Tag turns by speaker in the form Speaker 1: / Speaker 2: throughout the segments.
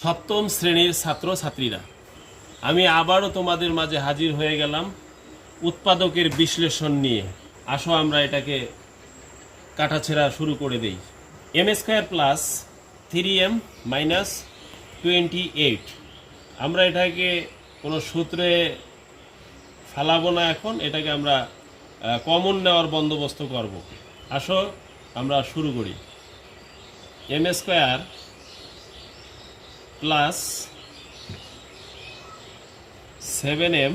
Speaker 1: সপ্তম শ্রেণীর ছাত্রছাত্রীরা, আমি আবারও তোমাদের মাঝে হাজির হয়ে গেলাম উৎপাদকের বিশ্লেষণ নিয়ে। আসো আমরা এটাকে কাটাছেড়া শুরু করে দেই। M square plus 3m minus 28, আমরা এটাকে কোনো সূত্রে ফালাবো না, এখন এটাকে আমরা কমন নেওয়ার বন্দোবস্ত করব। আসো আমরা শুরু করি। এম স্কোয়ার প্লাস 7m,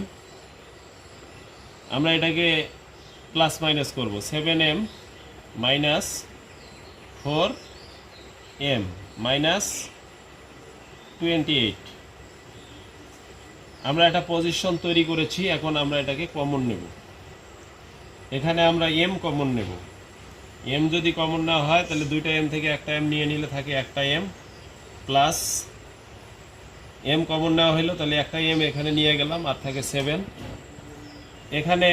Speaker 1: আমরা এটাকে প্লাস মাইনাস করব। 7m মাইনাস 4m মাইনাস 28, আমরা একটা পজিশন তৈরি করেছি। এখন আমরা এটাকে কমন নেব। এখানে আমরা m কমন নেব। m যদি কমন না হয় তাহলে দুইটা m থেকে একটা m নিয়ে নিলে থাকে একটা m, প্লাস m কমন নেওয়া হলো তাহলে একটা m এখানে নিয়ে গেলাম, আর থাকে 7। এখানে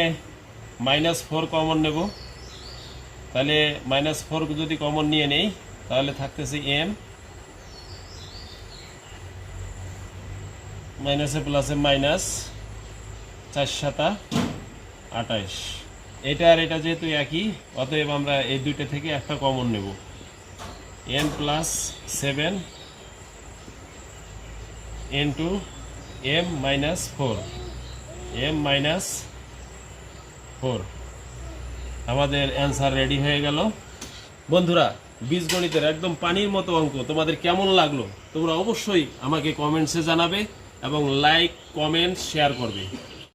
Speaker 1: -4 কমন নেব, তাহলে -4 যদি কমন নিয়ে নেই তাহলে থাকতেছে m, মাইনাসে প্লাসে মাইনাস, 4 7 28। এটা আর এটা যেহেতু একই, অতএব আমরা এই দুইটা থেকে একটা কমন নেব। m plus 7 into m minus 4, m minus 4, আমাদের অ্যান্সার রেডি হয়ে গেল। বন্ধুরা, বীজগণিতের একদম পানির মতো অঙ্ক তোমাদের কেমন লাগলো তোমরা অবশ্যই আমাকে কমেন্টসে জানাবে এবং লাইক, কমেন্ট, শেয়ার করবে।